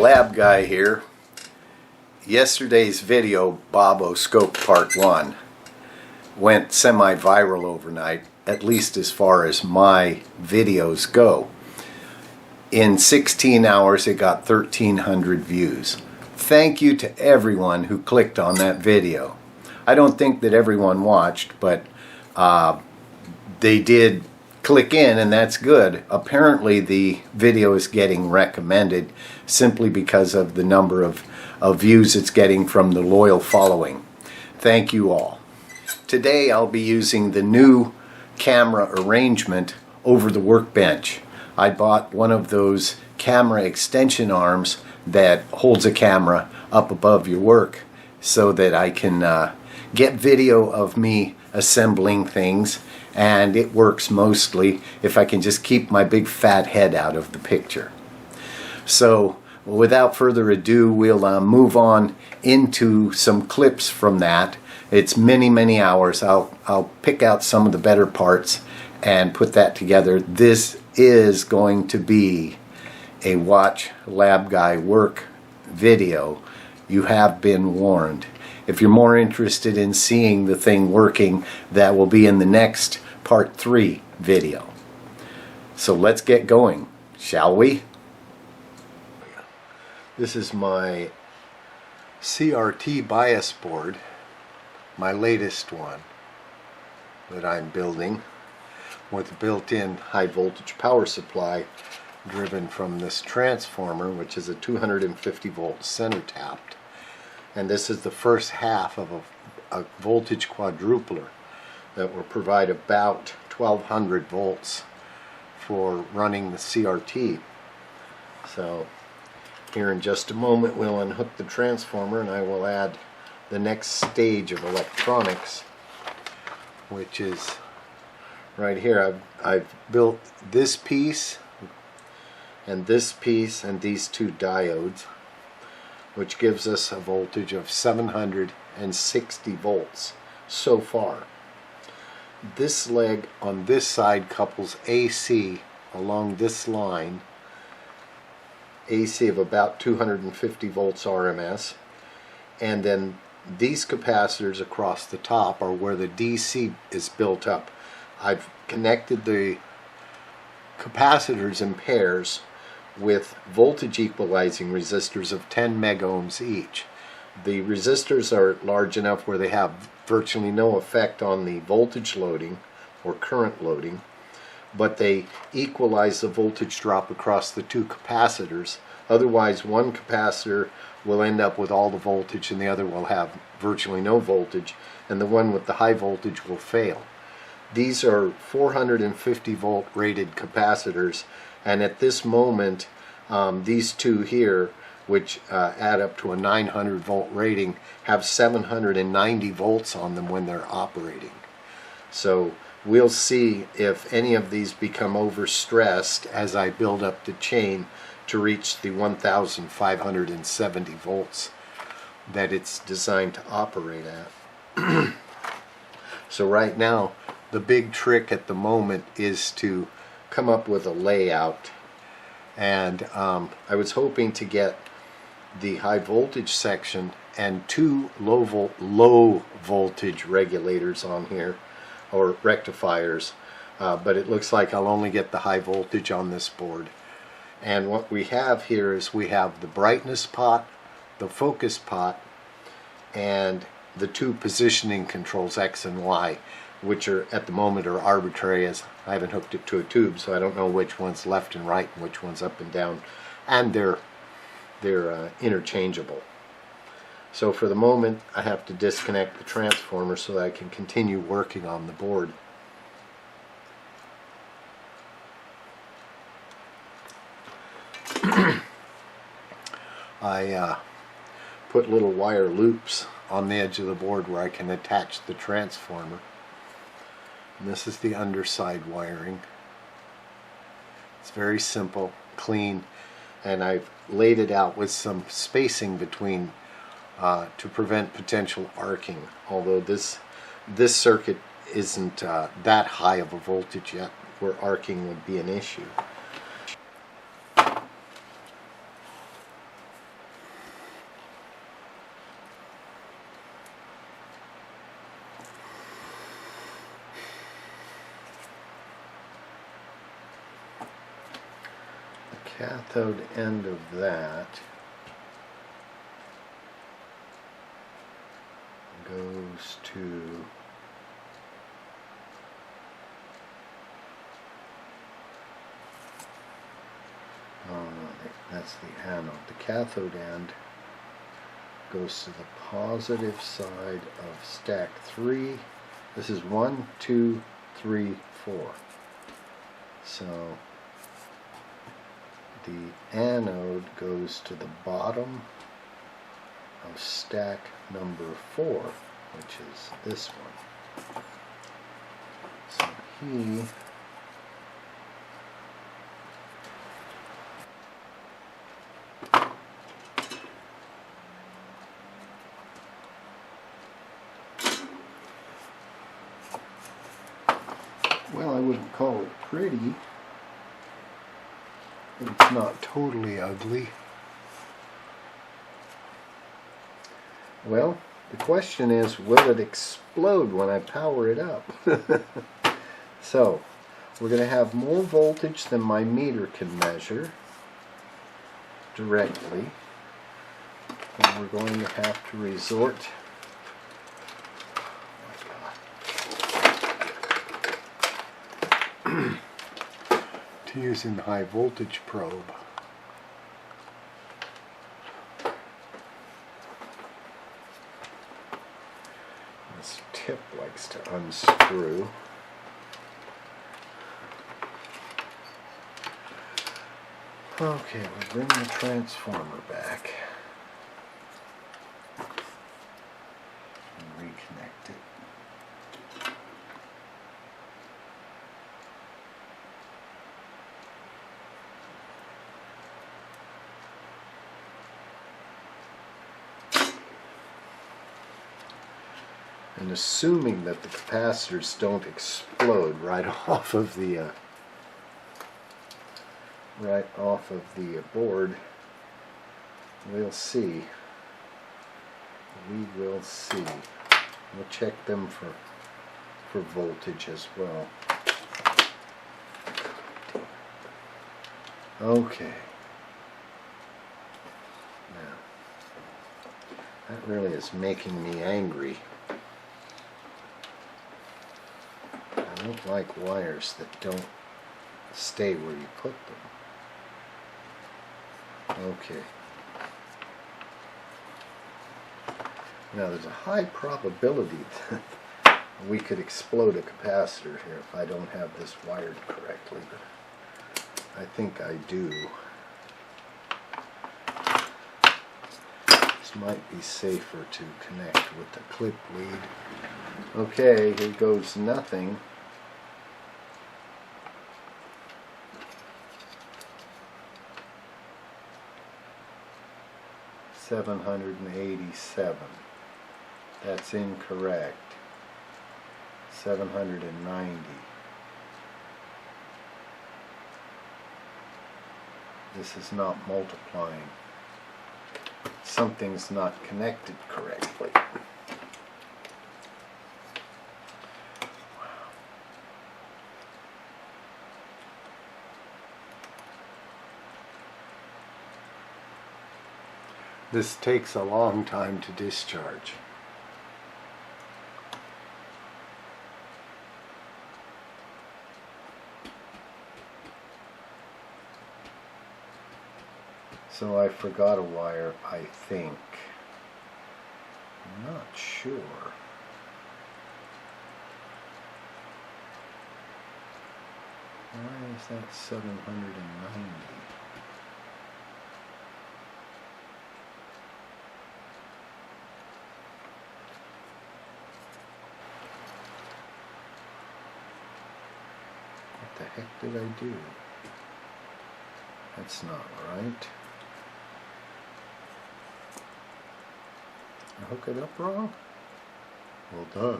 Labguy here. Yesterday's video, Bobo Scope Part 1, went semi-viral overnight, at least as far as my videos go. In 16 hours it got 1,300 views. Thank you to everyone who clicked on that video. I don't think that everyone watched, but they did click in, and that's good. Apparently the video is getting recommended simply because of the number of views it's getting from the loyal following. Thank you all. Today I'll be using the new camera arrangement over the workbench. I bought one of those camera extension arms that holds a camera up above your work so that I can get video of me assembling things, and it works mostly if I can just keep my big fat head out of the picture. So without further ado, we'll move on into some clips from that. It's many hours. I'll pick out some of the better parts and put that together. This is going to be a watch Labguy work video. You have been warned. If you're more interested in seeing the thing working, that will be in the next Part 3 video. So let's get going, shall we? This is my CRT bias board, my latest one that I'm building, with a built-in high voltage power supply driven from this transformer, which is a 250 volt center tapped. And this is the first half of a voltage quadrupler that will provide about 1200 volts for running the CRT. So here in just a moment we'll unhook the transformer and I will add the next stage of electronics, which is right here. I've built this piece and these two diodes, which gives us a voltage of 760 volts so far. This leg on this side couples AC along this line, AC of about 250 volts RMS, and then these capacitors across the top are where the DC is built up. I've connected the capacitors in pairs with voltage equalizing resistors of 10 megohms each. The resistors are large enough where they have virtually no effect on the voltage loading or current loading, but they equalize the voltage drop across the two capacitors. Otherwise, one capacitor will end up with all the voltage and the other will have virtually no voltage, and the one with the high voltage will fail. These are 450 volt rated capacitors, and at this moment these two here, which add up to a 900 volt rating, have 790 volts on them when they're operating. So we'll see if any of these become overstressed as I build up the chain to reach the 1570 volts that it's designed to operate at. So right now the big trick at the moment is to come up with a layout, and I was hoping to get the high voltage section and two low voltage regulators on here, or rectifiers, but it looks like I'll only get the high voltage on this board. And what we have here is we have the brightness pot, the focus pot, and the two positioning controls X and Y, which are at the moment are arbitrary, as I haven't hooked it to a tube, so I don't know which one's left and right and which one's up and down, and they're interchangeable. So for the moment I have to disconnect the transformer so that I can continue working on the board. I put little wire loops on the edge of the board where I can attach the transformer. And this is the underside wiring. It's very simple, clean, and I've laid it out with some spacing between to prevent potential arcing, although this circuit isn't that high of a voltage yet where arcing would be an issue. cathode end of that goes to that's the anode. The cathode end goes to the positive side of stack 3. This is 1, 2, 3, 4. So the anode goes to the bottom of stack number 4, which is this one. So he well, I wouldn't call it pretty, but it's not totally ugly. Well, the question is, will it explode when I power it up? So, we're going to have more voltage than my meter can measure directly, and we're going to have to resort to using the high voltage probe. This tip likes to unscrew. Okay, we'll bring the transformer back and reconnect it. And assuming that the capacitors don't explode right off of the board, we'll see. We will see. We'll check them for voltage as well. Okay. Now, that really is making me angry. I don't like wires that don't stay where you put them. Okay. Now there's a high probability that we could explode a capacitor here if I don't have this wired correctly, but I think I do. This might be safer to connect with the clip lead. Okay, here goes nothing. $787. That's incorrect. 790. This is not multiplying. Something's not connected correctly. This takes a long time to discharge. So I forgot a wire, I think. I'm not sure. Why is that 790? What the heck did I do? That's not right. I hook it up wrong? Well, duh.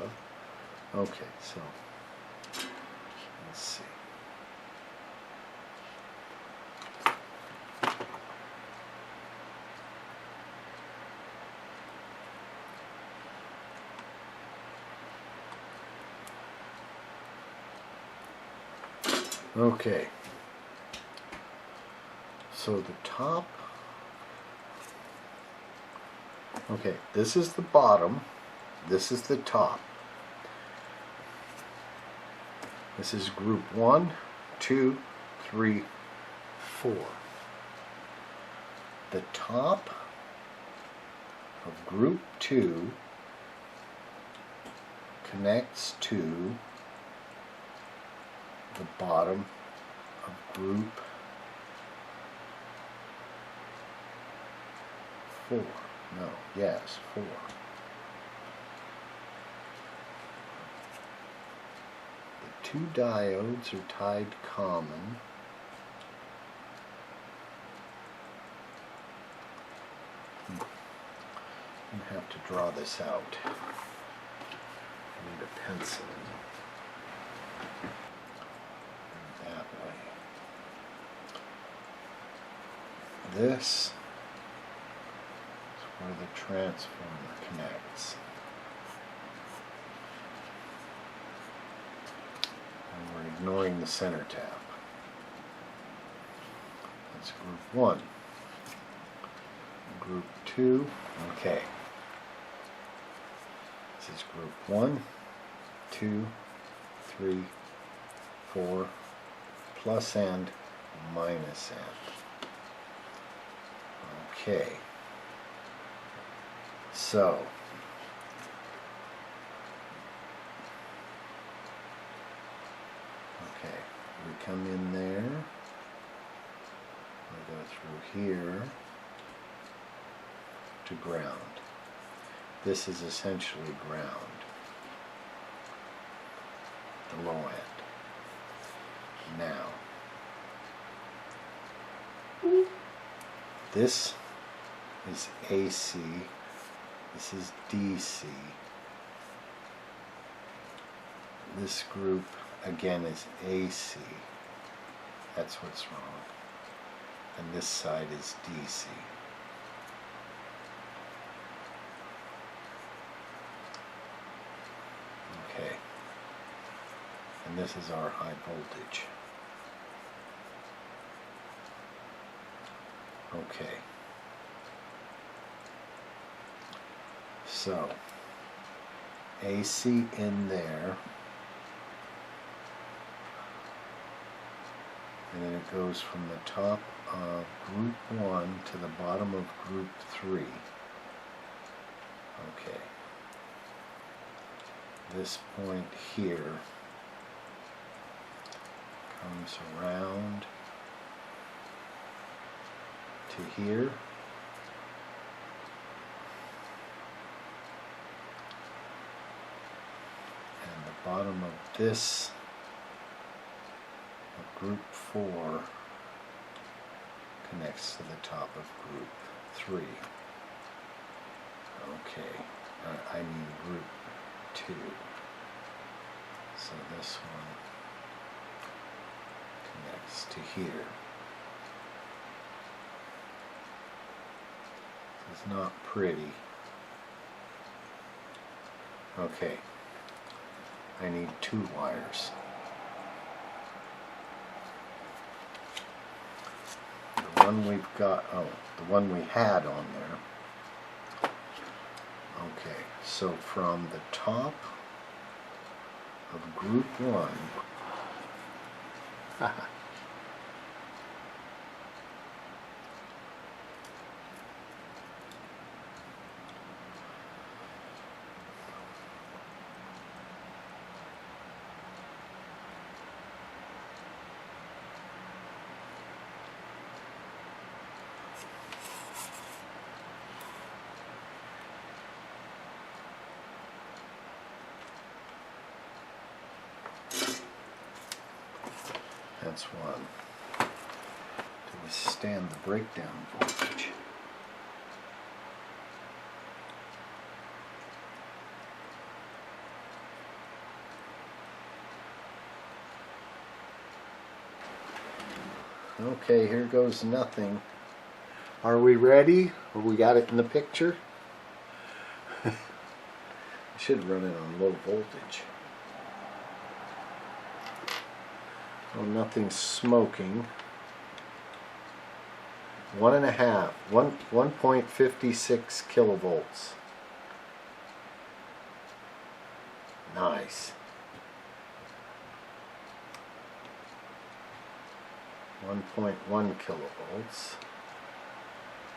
Okay, so let's see. Okay. So the top, okay, this is the bottom, this is the top. This is group 1, 2, 3, 4. The top of group 2 connects to the bottom of group 4. No, yes, 4. The two diodes are tied common. I'm going to have to draw this out. I need a pencil. That way. This is where the transformer connects. And we're ignoring the center tap. That's group 1. Group 2, okay. This is group 1, 2, 3, 4, plus and minus and. Okay. So, okay, we come in there, we go through here to ground. This is essentially ground, the low end. Now, this is AC, this is DC. This group again is AC. That's what's wrong. And this side is DC. Okay. And this is our high voltage. Okay. So, AC in there, and then it goes from the top of group 1 to the bottom of group 3. Okay. This point here comes around to here. And the bottom of this, of group 4, connects to the top of group 3. Okay, I mean group 2. So this one connects to here. It's not pretty. Okay, I need 2 wires. The one we've got, the one we had on there. Okay, so from the top of group 1, that's one. To withstand the breakdown voltage. Okay, here goes nothing. Are we ready? Or we got it in the picture? I should run it on low voltage. Oh, nothing's smoking. 1.56 kilovolts. Nice. 1.1 kilovolts,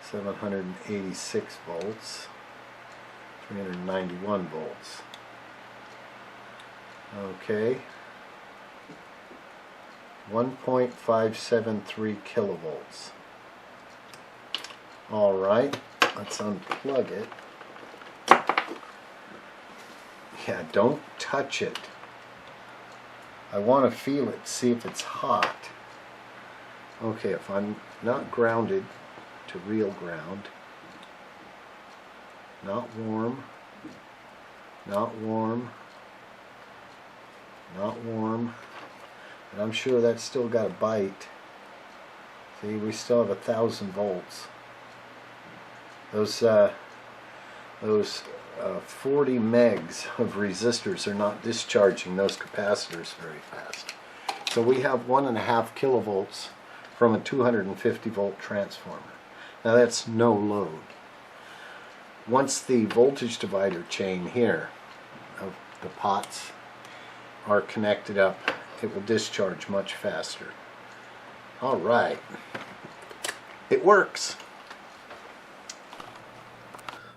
786 volts, 391 volts. Okay. 1.573 kilovolts. All right, let's unplug it. Yeah, don't touch it. I want to feel it, see if it's hot. Okay, if I'm not grounded to real ground, not warm, not warm, not warm, and I'm sure that's still got a bite. See, we still have 1,000 volts. Those 40 megs of resistors are not discharging those capacitors very fast. So we have 1.5 kilovolts from a 250 volt transformer. Now that's no load. Once the voltage divider chain here of the pots are connected up, it will discharge much faster. All right, it works.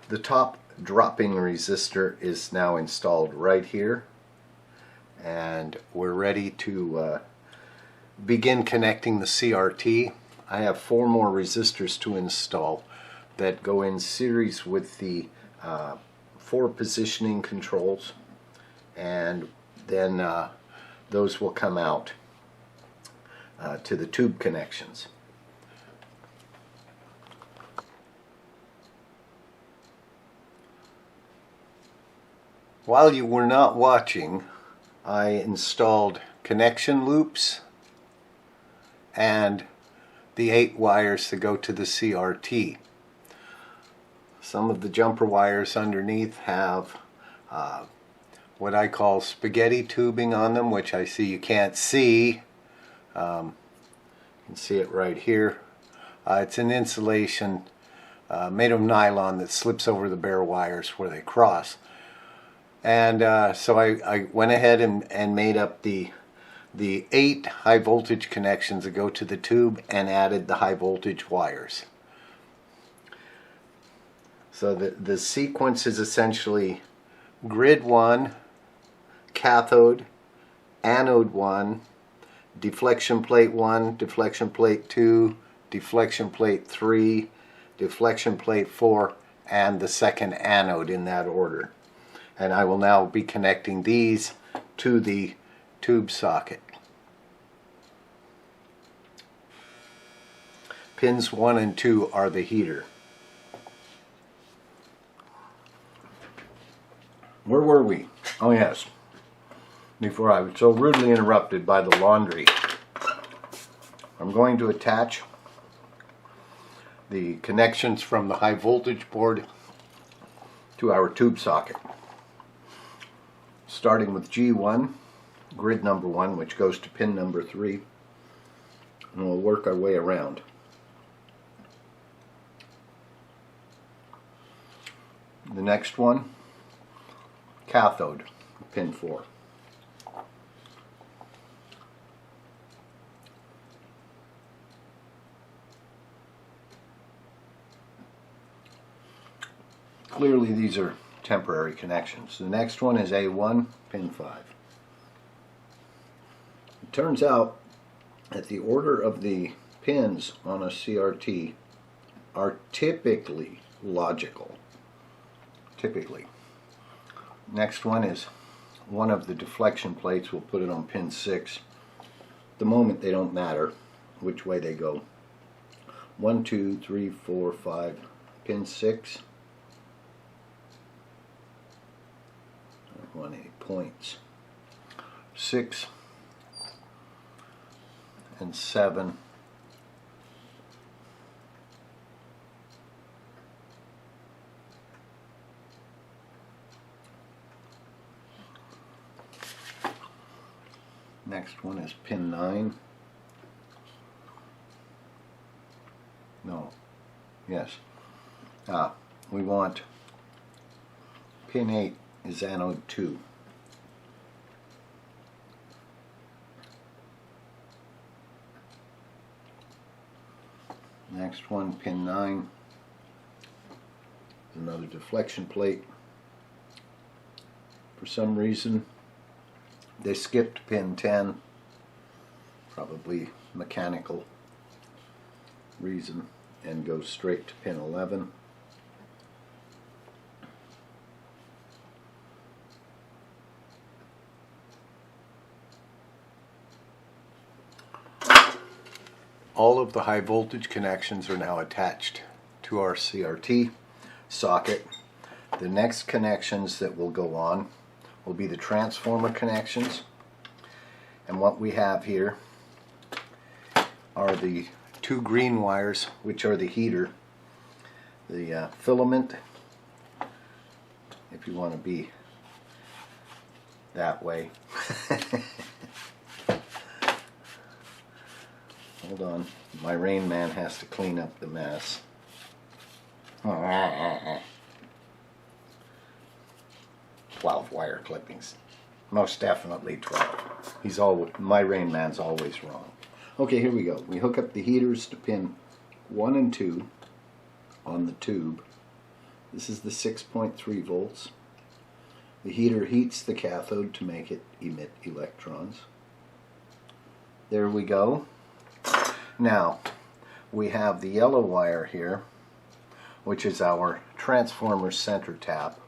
The top dropping resistor is now installed right here, and we're ready to begin connecting the CRT. I have 4 more resistors to install that go in series with the 4 positioning controls, and then those will come out to the tube connections. While you were not watching, I installed connection loops and the 8 wires that go to the CRT. Some of the jumper wires underneath have what I call spaghetti tubing on them, which I see you can't see. You can see it right here. It's an insulation made of nylon that slips over the bare wires where they cross. And so I went ahead and made up the 8 high voltage connections that go to the tube and added the high voltage wires. So the sequence is essentially grid 1, cathode, anode 1, deflection plate 1, deflection plate 2, deflection plate 3, deflection plate 4, and the second anode in that order. And I will now be connecting these to the tube socket. Pins 1 and 2 are the heater. Where were we? Oh yes, before I was so rudely interrupted by the laundry. I'm going to attach the connections from the high voltage board to our tube socket. Starting with G1, grid number 1, which goes to pin number 3, and we'll work our way around. The next one, cathode, pin 4. Clearly these are temporary connections. The next one is A1, pin 5. It turns out that the order of the pins on a CRT are typically logical. Typically. Next one is one of the deflection plates. We'll put it on pin 6. At the moment they don't matter which way they go. 1, 2, 3, 4, 5, pin 6. 1 points. 6 and 7. Next one is pin 9. No. Yes. We want pin 8 is anode 2. Next one, pin 9, another deflection plate. For some reason they skipped pin 10, probably mechanical reason, and go straight to pin 11. All of the high voltage connections are now attached to our CRT socket. The next connections that will go on will be the transformer connections, and what we have here are the 2 green wires, which are the heater, the filament, if you want to be that way. Hold on, my Rain Man has to clean up the mess. 12 wire clippings. Most definitely 12. My Rain Man's always wrong. Okay, here we go. We hook up the heaters to pin 1 and 2 on the tube. This is the 6.3 volts. The heater heats the cathode to make it emit electrons. There we go. Now, we have the yellow wire here, which is our transformer center tap.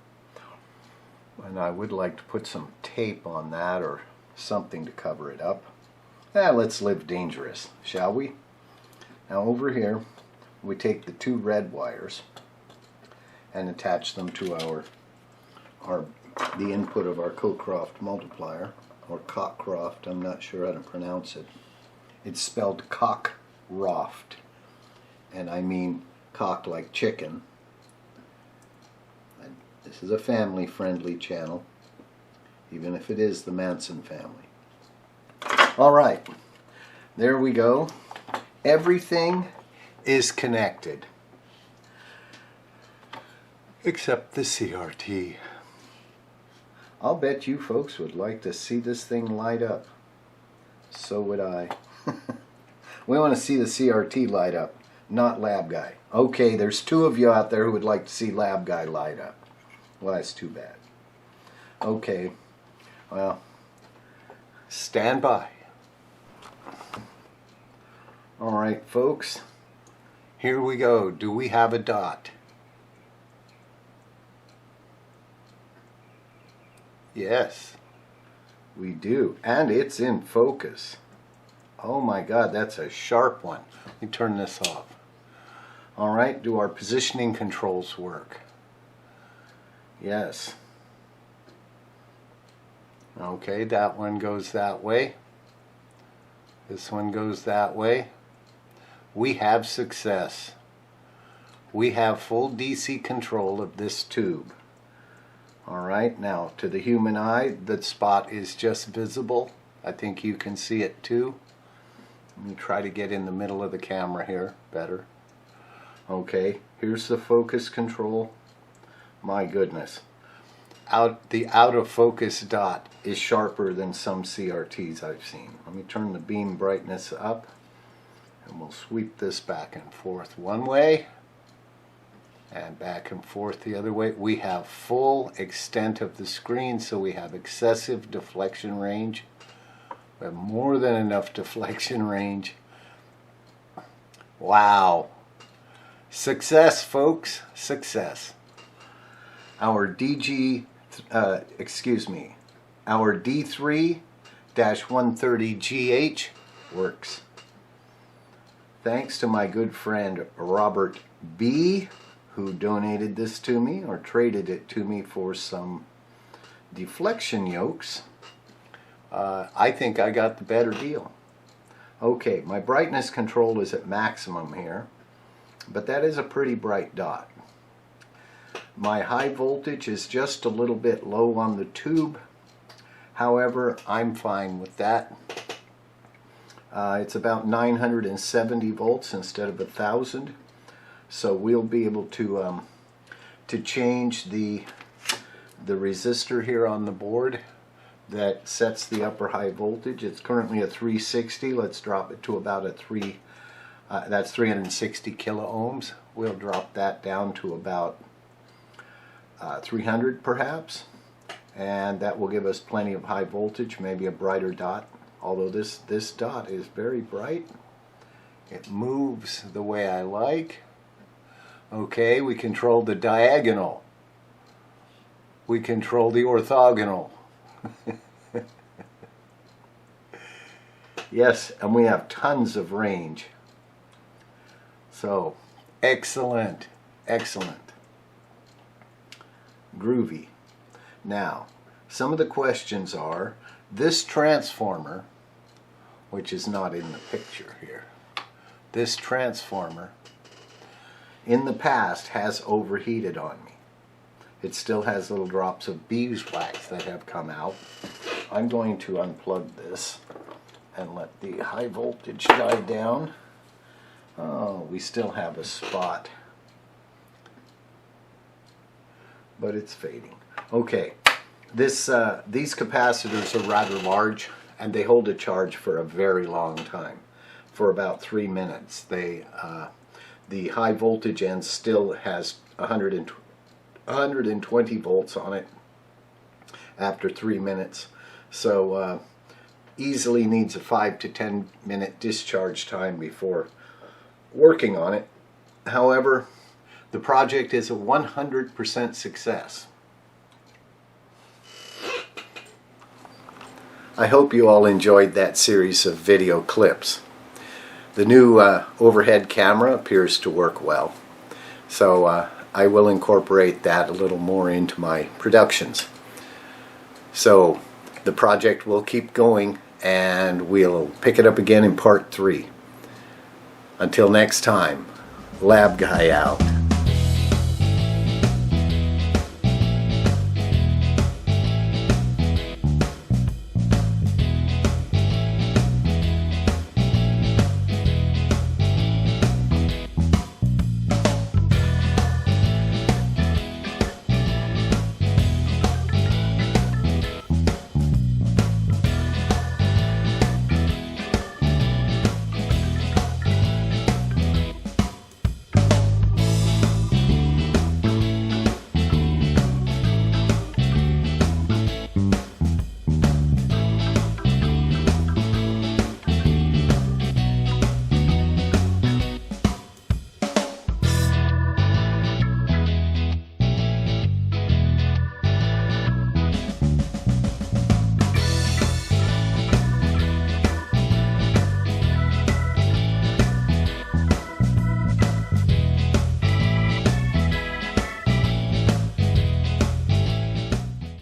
And I would like to put some tape on that or something to cover it up. Let's live dangerous, shall we? Now over here, we take the 2 red wires and attach them to the input of our Cockroft multiplier, or Cockroft, I'm not sure how to pronounce it. It's spelled Cockroft, and I mean cock like chicken. And this is a family-friendly channel, even if it is the Manson family. Alright, there we go. Everything is connected, except the CRT. I'll bet you folks would like to see this thing light up. So would I. We want to see the CRT light up, not Labguy. Okay, there's 2 of you out there who would like to see Labguy light up. Well, that's too bad. Okay, well, stand by. Alright, folks, here we go. Do we have a dot? Yes, we do, and it's in focus. Oh my God, that's a sharp one. Let me turn this off. Alright, do our positioning controls work? Yes. Okay, that one goes that way. This one goes that way. We have success. We have full DC control of this tube. Alright, now to the human eye, the spot is just visible. I think you can see it too. Let me try to get in the middle of the camera here better. Okay, here's the focus control. My goodness. The out of focus dot is sharper than some CRTs I've seen. Let me turn the beam brightness up, and we'll sweep this back and forth one way and back and forth the other way. We have full extent of the screen, so we have excessive deflection range. We have more than enough deflection range. Wow. Success, folks. Success. Our our D3-130GH works. Thanks to my good friend Robert B., who donated this to me, or traded it to me for some deflection yokes. I think I got the better deal. Okay, my brightness control is at maximum here, but that is a pretty bright dot. My high voltage is just a little bit low on the tube. However, I'm fine with that. It's about 970 volts instead of 1000. So we'll be able to change the resistor here on the board that sets the upper high voltage. It's currently at 360. Let's drop it to about a that's 360 kilo ohms. We'll drop that down to about 300 perhaps, and that will give us plenty of high voltage, maybe a brighter dot. Although this dot is very bright. It moves the way I like. Okay, we control the diagonal. We control the orthogonal. Yes, and we have tons of range. So, excellent, excellent. Groovy. Now, some of the questions are, this transformer, which is not in the picture here, this transformer in the past has overheated on me. It still has little drops of beeswax that have come out. I'm going to unplug this and let the high voltage die down. Oh, we still have a spot, but it's fading. Okay, these capacitors are rather large, and they hold a charge for a very long time, for about 3 minutes. The high voltage end still has 120 volts on it after 3 minutes, so easily needs a 5 to 10 minute discharge time before working on it. However, the project is a 100% success. I hope you all enjoyed that series of video clips. The new overhead camera appears to work well, so I will incorporate that a little more into my productions. So the project will keep going, and we'll pick it up again in part 3. Until next time, Labguy out.